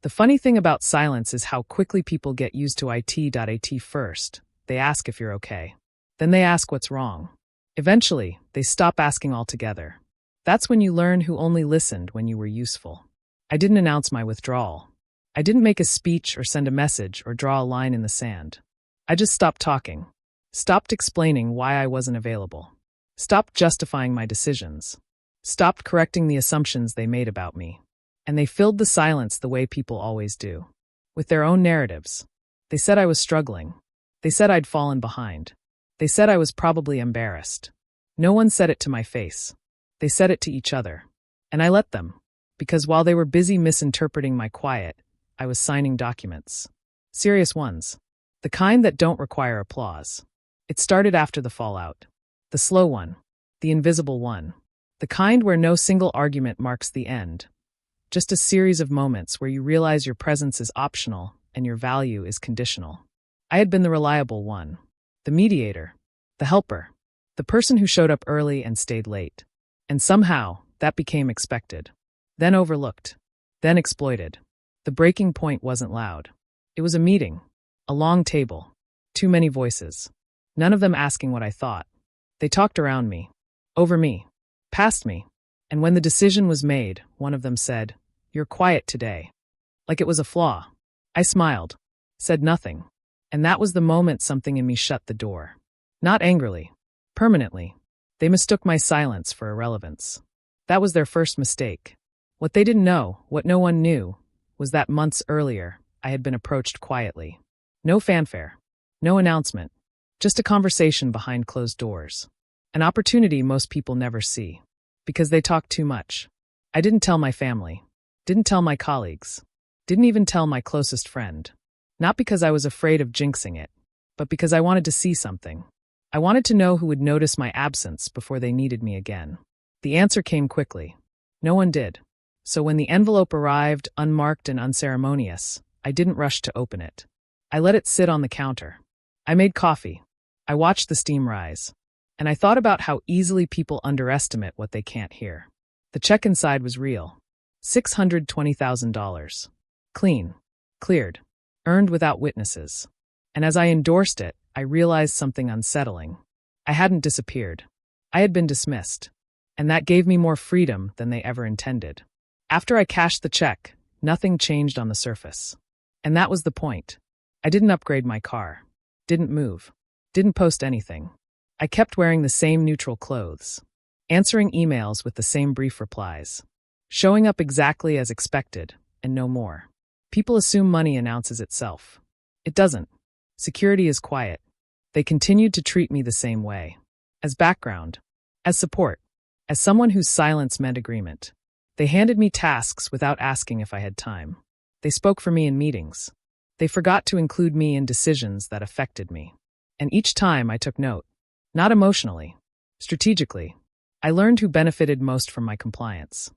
The funny thing about silence is how quickly people get used to it. First, they ask if you're okay. Then they ask what's wrong. Eventually, they stop asking altogether. That's when you learn who only listened when you were useful. I didn't announce my withdrawal. I didn't make a speech or send a message or draw a line in the sand. I just stopped talking. Stopped explaining why I wasn't available. Stopped justifying my decisions. Stopped correcting the assumptions they made about me. And they filled the silence the way people always do. With their own narratives. They said I was struggling. They said I'd fallen behind. They said I was probably embarrassed. No one said it to my face. They said it to each other. And I let them. Because while they were busy misinterpreting my quiet, I was signing documents. Serious ones. The kind that don't require applause. It started after the fallout. The slow one. The invisible one. The kind where no single argument marks the end. Just a series of moments where you realize your presence is optional and your value is conditional. I had been the reliable one. The mediator. The helper. The person who showed up early and stayed late. And somehow, that became expected. Then overlooked. Then exploited. The breaking point wasn't loud. It was a meeting. A long table. Too many voices. None of them asking what I thought. They talked around me. Over me. Past me. And when the decision was made, one of them said, "You're quiet today." Like it was a flaw. I smiled. Said nothing. And that was the moment something in me shut the door. Not angrily. Permanently. They mistook my silence for irrelevance. That was their first mistake. What they didn't know, what no one knew, was that months earlier, I had been approached quietly. No fanfare. No announcement. Just a conversation behind closed doors. An opportunity most people never see. Because they talk too much. I didn't tell my family. Didn't tell my colleagues. Didn't even tell my closest friend. Not because I was afraid of jinxing it, but because I wanted to see something. I wanted to know who would notice my absence before they needed me again. The answer came quickly. No one did. So when the envelope arrived, unmarked and unceremonious, I didn't rush to open it. I let it sit on the counter. I made coffee. I watched the steam rise. And I thought about how easily people underestimate what they can't hear. The check inside was real. $620,000. Clean. Cleared. Earned without witnesses. And as I endorsed it, I realized something unsettling. I hadn't disappeared. I had been dismissed. And that gave me more freedom than they ever intended. After I cashed the check, nothing changed on the surface. And that was the point. I didn't upgrade my car. Didn't move. Didn't post anything. I kept wearing the same neutral clothes. Answering emails with the same brief replies. Showing up exactly as expected, and no more. People assume money announces itself. It doesn't. Security is quiet. They continued to treat me the same way. As background. As support. As someone whose silence meant agreement. They handed me tasks without asking if I had time. They spoke for me in meetings. They forgot to include me in decisions that affected me. And each time I took note. Not emotionally. Strategically. I learned who benefited most from my compliance.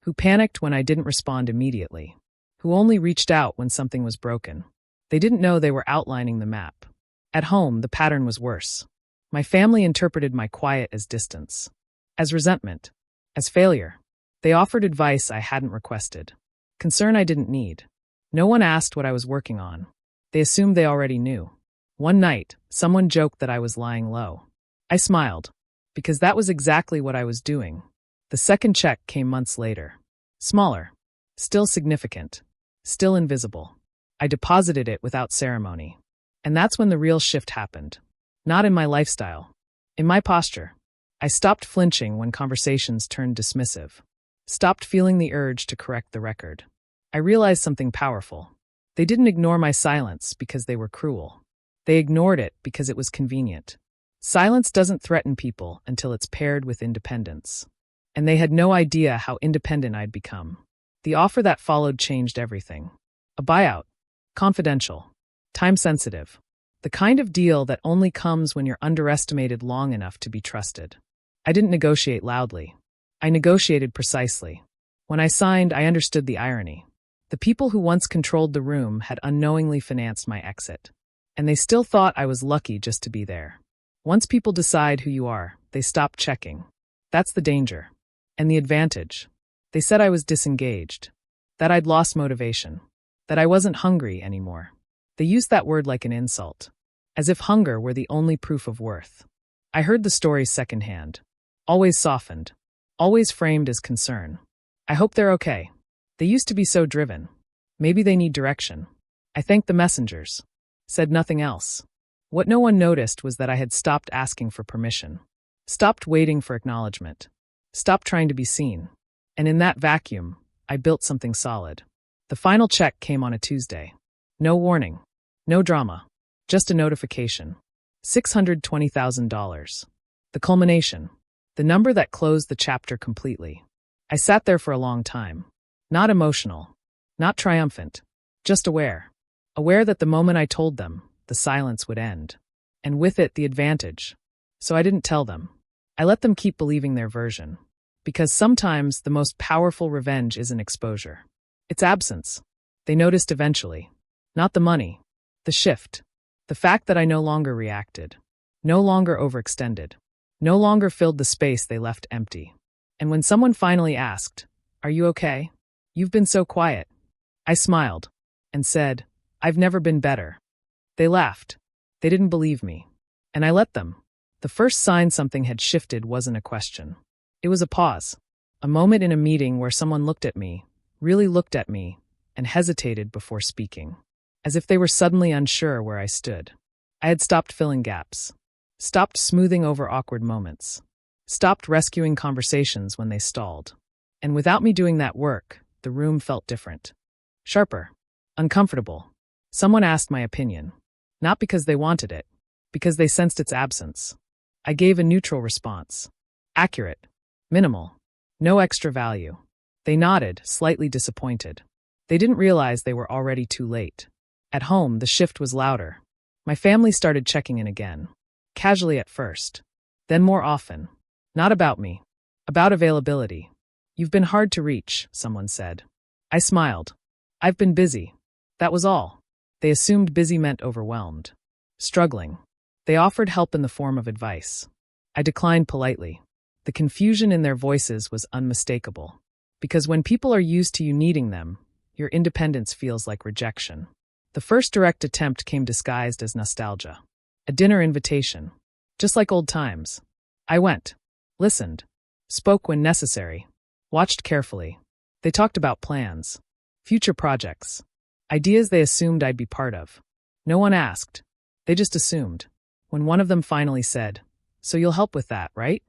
Who panicked when I didn't respond immediately. Who only reached out when something was broken. They didn't know they were outlining the map. At home, the pattern was worse. My family interpreted my quiet as distance. As resentment. As failure. They offered advice I hadn't requested. Concern I didn't need. No one asked what I was working on. They assumed they already knew. One night, someone joked that I was lying low. I smiled. Because that was exactly what I was doing. The second check came months later. Smaller. Still significant. Still invisible. I deposited it without ceremony. And that's when the real shift happened. Not in my lifestyle. In my posture. I stopped flinching when conversations turned dismissive. Stopped feeling the urge to correct the record. I realized something powerful. They didn't ignore my silence because they were cruel. They ignored it because it was convenient. Silence doesn't threaten people until it's paired with independence. And they had no idea how independent I'd become. The offer that followed changed everything. A buyout. Confidential. Time-sensitive. The kind of deal that only comes when you're underestimated long enough to be trusted. I didn't negotiate loudly. I negotiated precisely. When I signed, I understood the irony. The people who once controlled the room had unknowingly financed my exit. And they still thought I was lucky just to be there. Once people decide who you are, they stop checking. That's the danger. And the advantage. They said I was disengaged. That I'd lost motivation. that I wasn't hungry anymore. They used that word like an insult, as if hunger were the only proof of worth. I heard the stories secondhand, always softened, always framed as concern. I hope they're okay. They used to be so driven. Maybe they need direction. I thanked the messengers, said nothing else. What no one noticed was that I had stopped asking for permission, stopped waiting for acknowledgement, stopped trying to be seen. And in that vacuum, I built something solid. The final check came on a Tuesday. No warning, no drama, just a notification. $620,000. The culmination, the number that closed the chapter completely. I sat there for a long time, not emotional, not triumphant, just aware. Aware that the moment I told them, the silence would end. And with it, the advantage. So I didn't tell them. I let them keep believing their version. Because sometimes the most powerful revenge isn't exposure. It's absence. They noticed eventually. Not the money. The shift. The fact that I no longer reacted. No longer overextended. No longer filled the space they left empty. And when someone finally asked, "Are you okay? You've been so quiet." I smiled and said, "I've never been better." They laughed. They didn't believe me. And I let them. The first sign something had shifted wasn't a question. It was a pause. A moment in a meeting where someone looked at me, really looked at me, and hesitated before speaking. As if they were suddenly unsure where I stood. I had stopped filling gaps. Stopped smoothing over awkward moments. Stopped rescuing conversations when they stalled. And without me doing that work, the room felt different. Sharper. Uncomfortable. Someone asked my opinion. Not because they wanted it, because they sensed its absence. I gave a neutral response. Accurate. Minimal. No extra value. They nodded, slightly disappointed. They didn't realize they were already too late. At home, the shift was louder. My family started checking in again. Casually at first. Then more often. Not about me. About availability. "You've been hard to reach," someone said. I smiled. "I've been busy." That was all. They assumed busy meant overwhelmed. Struggling. They offered help in the form of advice. I declined politely. The confusion in their voices was unmistakable. Because when people are used to you needing them, your independence feels like rejection. The first direct attempt came disguised as nostalgia. A dinner invitation. Just like old times. I went. Listened. Spoke when necessary. Watched carefully. They talked about plans. Future projects. Ideas they assumed I'd be part of. No one asked. They just assumed. When one of them finally said, "So you'll help with that, right?"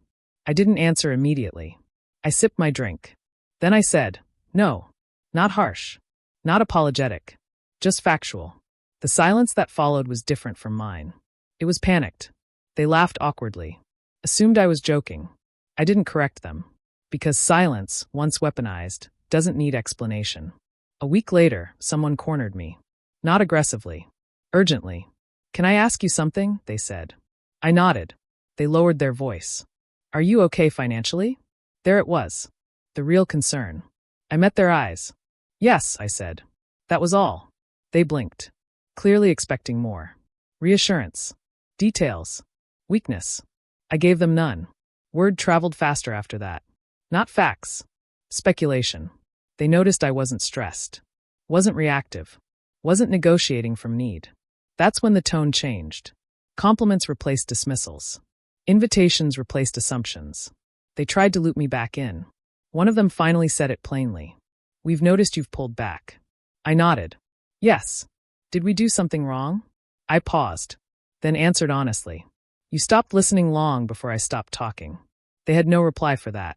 I didn't answer immediately. I sipped my drink. Then I said, "No." Not harsh. Not apologetic. Just factual. The silence that followed was different from mine. It was panicked. They laughed awkwardly. Assumed I was joking. I didn't correct them. Because silence, once weaponized, doesn't need explanation. A week later, someone cornered me. Not aggressively. Urgently. "Can I ask you something?" they said. I nodded. They lowered their voice. "Are you okay financially?" There it was. The real concern. I met their eyes. "Yes," I said. That was all. They blinked. Clearly expecting more. Reassurance. Details. Weakness. I gave them none. Word traveled faster after that. Not facts. Speculation. They noticed I wasn't stressed. Wasn't reactive. Wasn't negotiating from need. That's when the tone changed. Compliments replaced dismissals. Invitations replaced assumptions. They tried to loop me back in. One of them finally said it plainly. "We've noticed you've pulled back." I nodded. "Yes. Did we do something wrong?" I paused, then answered honestly. "You stopped listening long before I stopped talking." They had no reply for that.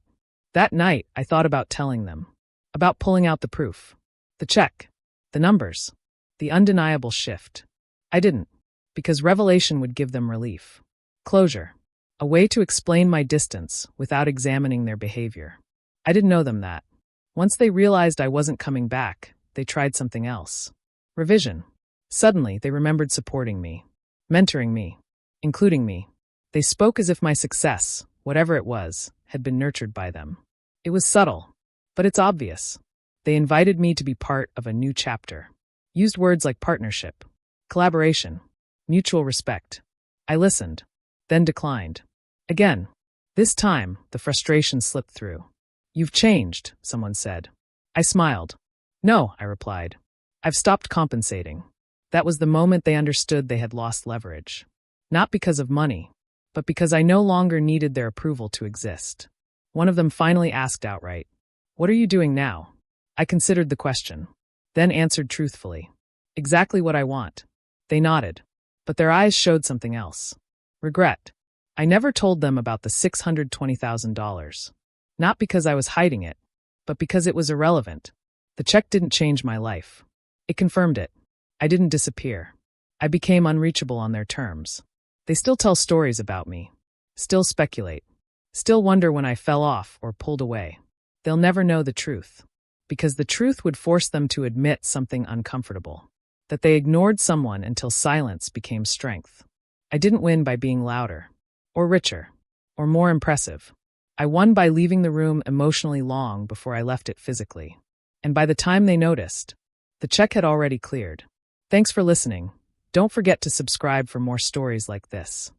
That night, I thought about telling them. About pulling out the proof. The check. The numbers. The undeniable shift. I didn't. Because revelation would give them relief. Closure. A way to explain my distance without examining their behavior. I didn't know them that. Once they realized I wasn't coming back, they tried something else. Revision. Suddenly, they remembered supporting me. Mentoring me. Including me. They spoke as if my success, whatever it was, had been nurtured by them. It was subtle, but it's obvious. They invited me to be part of a new chapter. Used words like partnership, collaboration, mutual respect. I listened, then declined. Again. This time, the frustration slipped through. "You've changed," someone said. I smiled. "No," I replied. I've stopped compensating. That was the moment they understood they had lost leverage. Not because of money, but because I no longer needed their approval to exist. One of them finally asked outright, "What are you doing now?" I considered the question, then answered truthfully, "Exactly what I want." They nodded, but their eyes showed something else. Regret. I never told them about the $620,000. Not because I was hiding it, but because it was irrelevant. The check didn't change my life. It confirmed it. I didn't disappear. I became unreachable on their terms. They still tell stories about me. Still speculate. Still wonder when I fell off or pulled away. They'll never know the truth. Because the truth would force them to admit something uncomfortable. That they ignored someone until silence became strength. I didn't win by being louder, or richer, or more impressive. I won by leaving the room emotionally long before I left it physically. And by the time they noticed, the check had already cleared. Thanks for listening. Don't forget to subscribe for more stories like this.